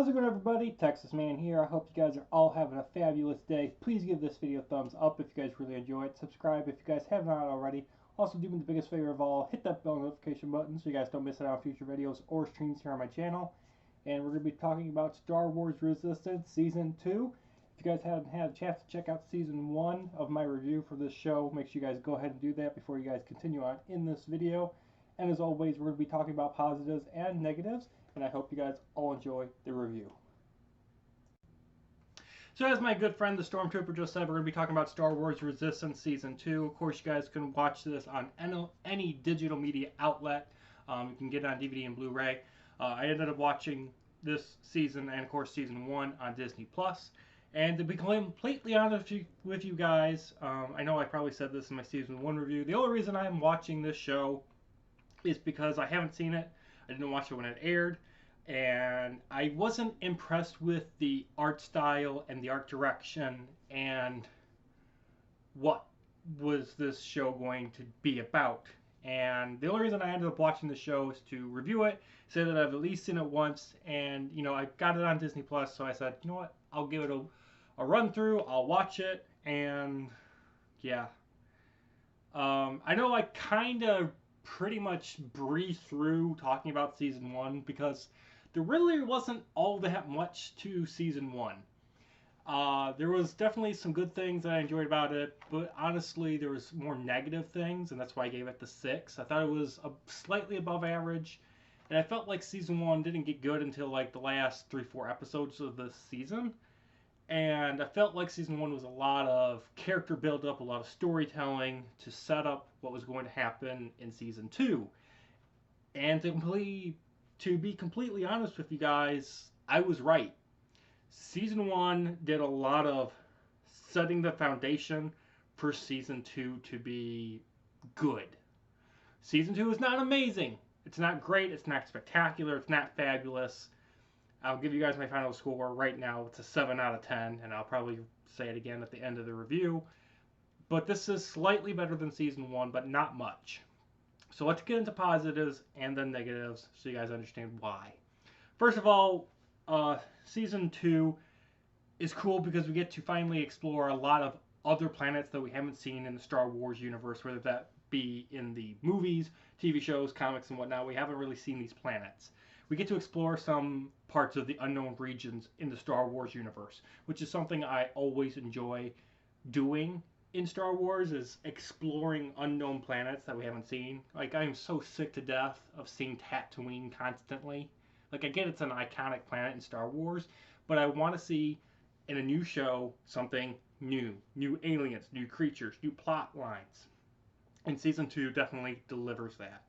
How's it going, everybody? Texas Man here. I hope you guys are all having a fabulous day. Please give this video a thumbs up if you guys really enjoy it. Subscribe if you guys have not already. Also, do me the biggest favor of all, hit that bell notification button so you guys don't miss out on future videos or streams here on my channel. And we're going to be talking about Star Wars Resistance Season 2. If you guys haven't had a chance to check out Season 1 of my review for this show, make sure you guys go ahead and do that before you guys continue on in this video. And as always, we're going to be talking about positives and negatives, and I hope you guys all enjoy the review. So as my good friend the Stormtrooper just said, we're going to be talking about Star Wars Resistance Season 2. Of course, you guys can watch this on any digital media outlet. You can get it on DVD and Blu-ray. I ended up watching this season and, of course, Season 1 on Disney+. And to be completely honest with you guys, I know I probably said this in my Season 1 review, the only reason I'm watching this show is because I haven't seen it. I didn't watch it when it aired, and I wasn't impressed with the art style and the art direction and what was this show going to be about. And the only reason I ended up watching the show is to review it, say that I've at least seen it once, and I got it on Disney Plus, so I said, you know what, I'll give it a run through, I'll watch it, and yeah. I know I kind of pretty much breeze through talking about Season 1 because there really wasn't all that much to Season 1. There was definitely some good things that I enjoyed about it, but honestly there was more negative things, and that's why I gave it the 6. I thought it was slightly above average, and I felt like Season 1 didn't get good until like the last 3-4 episodes of the season. And I felt like Season 1 was a lot of character build-up, a lot of storytelling to set up what was going to happen in Season 2. And to be completely honest with you guys, I was right. Season 1 did a lot of setting the foundation for Season 2 to be good. Season 2 is not amazing. It's not great. It's not spectacular. It's not fabulous. I'll give you guys my final score right now. It's a 7 out of 10, and I'll probably say it again at the end of the review. But this is slightly better than Season 1, but not much. So let's get into positives and then negatives so you guys understand why. First of all, Season 2 is cool because we get to finally explore a lot of other planets that we haven't seen in the Star Wars universe, whether that be in the movies, TV shows, comics, and whatnot. We haven't really seen these planets. We get to explore some parts of the unknown regions in the Star Wars universe, which is something I always enjoy doing in Star Wars, is exploring unknown planets that we haven't seen. Like, I'm so sick to death of seeing Tatooine constantly. Like, I get it's an iconic planet in Star Wars, but I want to see in a new show something new. New aliens, new creatures, new plot lines. And Season 2 definitely delivers that.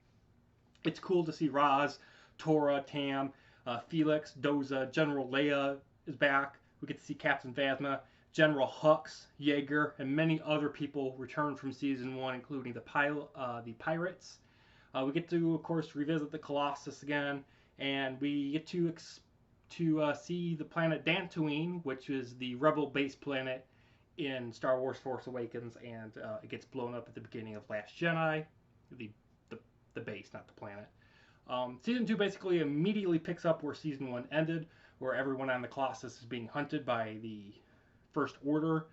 It's cool to see Raz, Torra, Tam, Felix, Doza, General Leia is back. We get to see Captain Phasma, General Hux, Yeager, and many other people return from Season 1, including the pirates. We get to, of course, revisit the Colossus again, and we get to see the planet Dantooine, which is the rebel base planet in Star Wars Force Awakens, and it gets blown up at the beginning of Last Jedi. The base, not the planet. Season 2 basically immediately picks up where Season 1 ended, where everyone on the Colossus is being hunted by the First Order,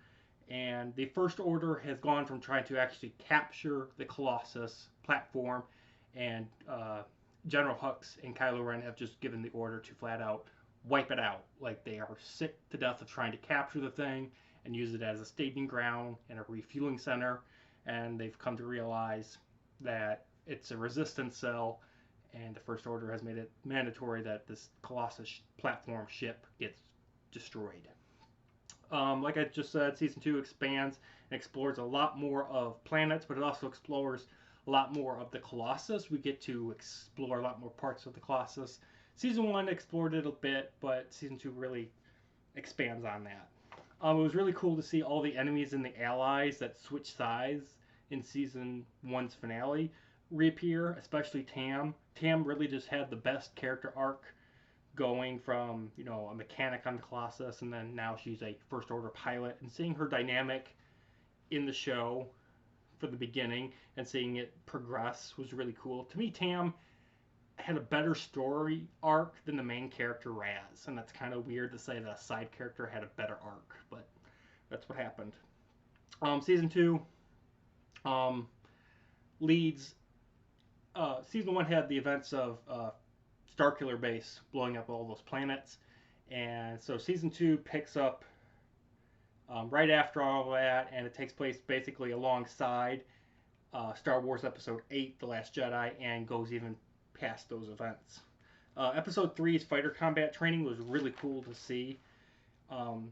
and the First Order has gone from trying to actually capture the Colossus platform, and General Hux and Kylo Ren have just given the order to flat out wipe it out. Like, they are sick to death of trying to capture the thing and use it as a staging ground and a refueling center, and they've come to realize that it's a resistance cell, and the First Order has made it mandatory that this Colossus platform ship gets destroyed. Like I just said, Season 2 expands and explores a lot more of planets, but it also explores a lot more of the Colossus. We get to explore a lot more parts of the Colossus. Season 1 explored it a bit, but Season 2 really expands on that. It was really cool to see all the enemies and the allies that switch sides in Season 1's finale reappear, especially Tam. Tam really just had the best character arc, going from, a mechanic on the Colossus, and then now she's a First Order pilot, and seeing her dynamic in the show for the beginning and seeing it progress was really cool. To me, Tam had a better story arc than the main character Raz, and that's kind of weird to say that a side character had a better arc, but that's what happened. Season 2 um, leads. Season 1 had the events of Starkiller Base blowing up all those planets, and so Season 2 picks up right after all of that, and it takes place basically alongside Star Wars Episode 8, The Last Jedi, and goes even past those events. Episode 3's fighter combat training was really cool to see. Um,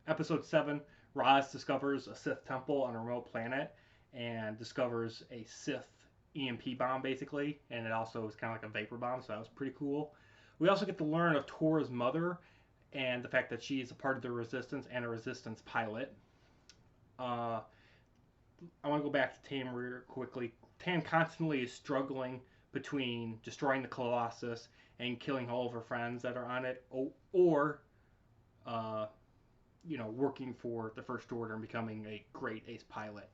Episode 7, Raz discovers a Sith temple on a remote planet and discovers a Sith EMP bomb, basically, and it also is kind of like a vapor bomb, so that was pretty cool. We also get to learn of Tora's mother and the fact that she is a part of the Resistance and a Resistance pilot. I want to go back to Tam real quickly. Tam constantly is struggling between destroying the Colossus and killing all of her friends that are on it, or working for the First Order and becoming a great ace pilot.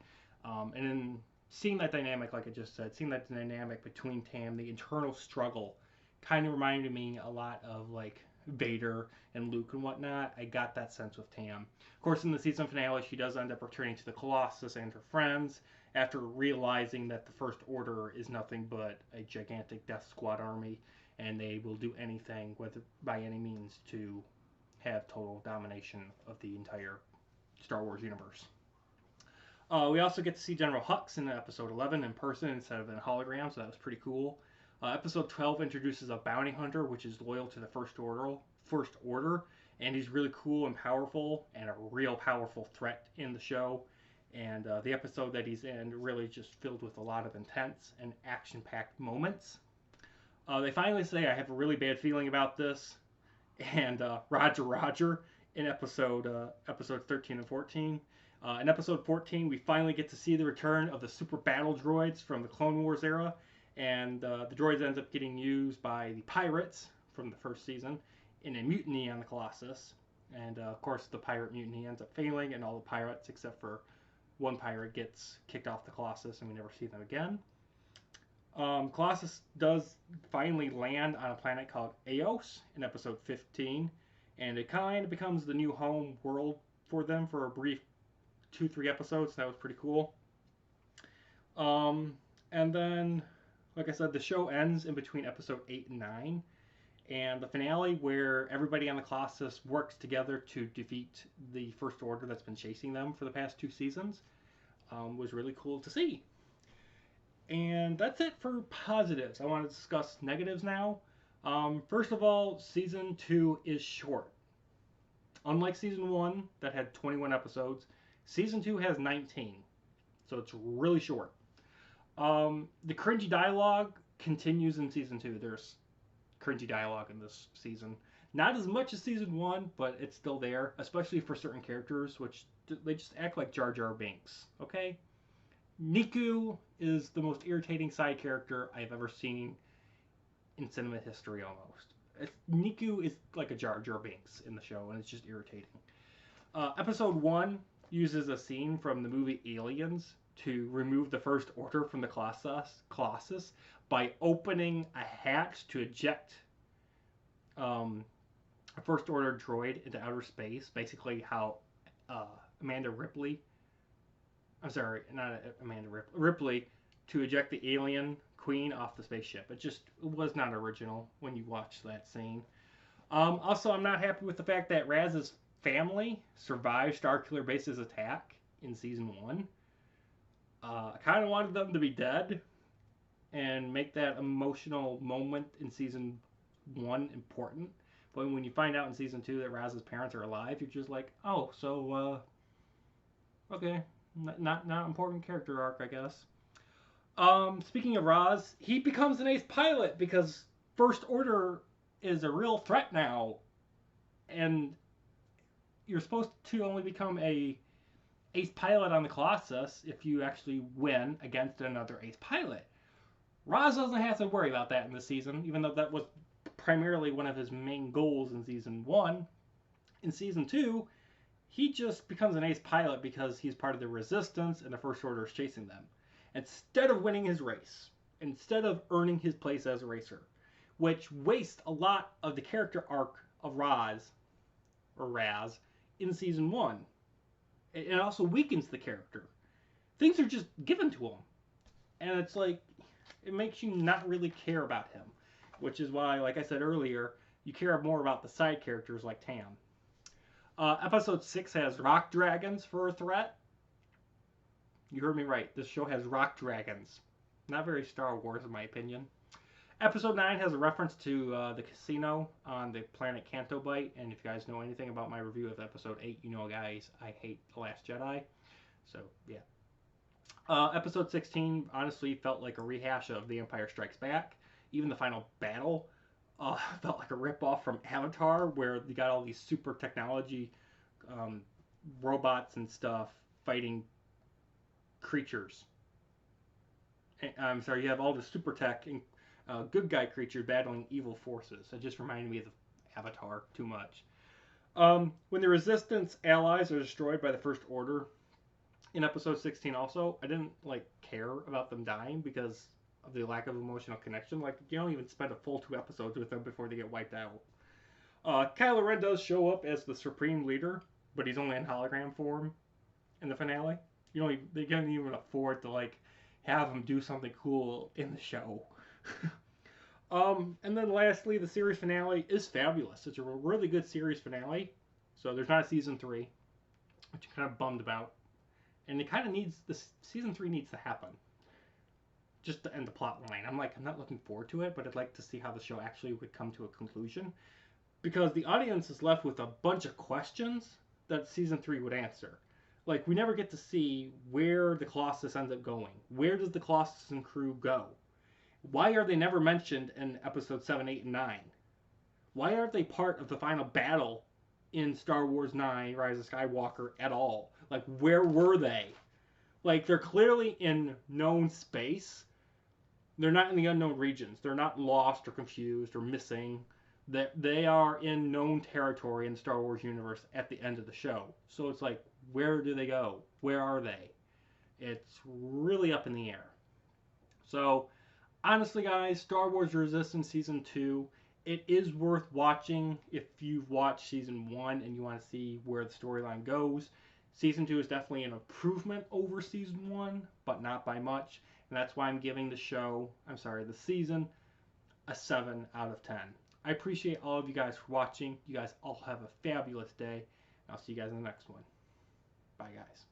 And then seeing that dynamic, like I just said, seeing that dynamic between Tam, the internal struggle, kind of reminded me a lot of like Vader and Luke and whatnot. I got that sense with Tam. Of course, in the season finale, she does end up returning to the Colossus and her friends after realizing that the First Order is nothing but a gigantic Death Squad army, and they will do anything, whether by any means, to have total domination of the entire Star Wars universe. We also get to see General Hux in episode 11 in person instead of in hologram, so that was pretty cool. Episode 12 introduces a bounty hunter, which is loyal to the First Order, and he's really cool and powerful, and a real powerful threat in the show. And the episode that he's in really just filled with a lot of intense and action-packed moments. They finally say, I have a really bad feeling about this, and Roger Roger in episode 13 and 14. In episode 14, we finally get to see the return of the super battle droids from the Clone Wars era, and the droids ends up getting used by the pirates from the first season in a mutiny on the Colossus. And of course, the pirate mutiny ends up failing, and all the pirates, except for one pirate, gets kicked off the Colossus, and we never see them again. Colossus does finally land on a planet called Eos in episode 15, and it kind of becomes the new home world for them for a brief 2-3 episodes. That was pretty cool. And then, like I said, the show ends in between episode 8 and 9, and the finale, where everybody on the Colossus works together to defeat the First Order that's been chasing them for the past 2 seasons, was really cool to see. And that's it for positives. I want to discuss negatives now. First of all, season 2 is short. Unlike season 1 that had 21 episodes, season 2 has 19. So it's really short. The cringy dialogue continues in season 2. There's cringy dialogue in this season. Not as much as season 1, but it's still there, especially for certain characters, which they just act like Jar Jar Binks, okay? Niku is the most irritating side character I've ever seen in cinema history, almost. Niku is like a Jar Jar Binks in the show, and it's just irritating. Episode 1 uses a scene from the movie Aliens to remove the First Order from the Colossus by opening a hatch to eject a First Order droid into outer space. Basically how Ripley to eject the alien queen off the spaceship. It was not original when you watch that scene. Also, I'm not happy with the fact that Raz's family survived Starkiller Base's attack in season 1. I kind of wanted them to be dead and make that emotional moment in season 1 important. But when you find out in season 2 that Raz's parents are alive, you're just like, oh, so, okay. Not important character arc, I guess. Speaking of Raz, he becomes an ace pilot because First Order is a real threat now. And you're supposed to only become a ace pilot on the Colossus if you actually win against another ace pilot. Raz doesn't have to worry about that in this season, even though that was primarily one of his main goals in season 1. In season 2, he just becomes an ace pilot because he's part of the Resistance and the First Order is chasing them, instead of winning his race. instead of earning his place as a racer, which wastes a lot of the character arc of Raz in season one. It also weakens the character. Things are just given to him, and it's like it makes you not really care about him, which is why, like I said earlier, you care more about the side characters like Tam. Episode 6 has rock dragons for a threat. You heard me right. This show has rock dragons. Not very Star Wars, in my opinion. Episode 9 has a reference to the casino on the planet Canto Bight. And if you guys know anything about my review of Episode 8, you know, guys, I hate The Last Jedi. So, yeah. Episode 16 honestly felt like a rehash of The Empire Strikes Back. Even the final battle felt like a ripoff from Avatar, where you got all these super technology robots and stuff fighting creatures. I'm sorry, you have all the super tech and good guy creatures battling evil forces. It just reminded me of Avatar too much. When the Resistance allies are destroyed by the First Order in episode 16 also, I didn't care about them dying because of the lack of emotional connection. Like, you don't even spend a full 2 episodes with them before they get wiped out. Kylo Ren does show up as the Supreme Leader, but he's only in hologram form in the finale. They can't even afford to have him do something cool in the show. And then lastly, the series finale is fabulous. It's a really good series finale. So there's not a season 3, which I'm kind of bummed about. And it kind of needs, season 3 needs to happen, just to end the plot line. I'm not looking forward to it, but I'd like to see how the show actually would come to a conclusion, because the audience is left with a bunch of questions that season 3 would answer. We never get to see where the Colossus ends up going. Where does the Colossus and crew go? Why are they never mentioned in episode 7, 8, and 9? Why aren't they part of the final battle in Star Wars 9, Rise of Skywalker at all? Where were they? They're clearly in known space. They're not in the unknown regions. They're not lost or confused or missing. They are in known territory in the Star Wars universe at the end of the show. So it's where do they go? Where are they? It's really up in the air. So, honestly, guys, Star Wars Resistance Season 2, it is worth watching if you've watched Season 1 and you want to see where the storyline goes. Season 2 is definitely an improvement over Season 1, but not by much. And that's why I'm giving the season, a 7 out of 10. I appreciate all of you guys for watching. You guys all have a fabulous day. I'll see you guys in the next one. Bye, guys.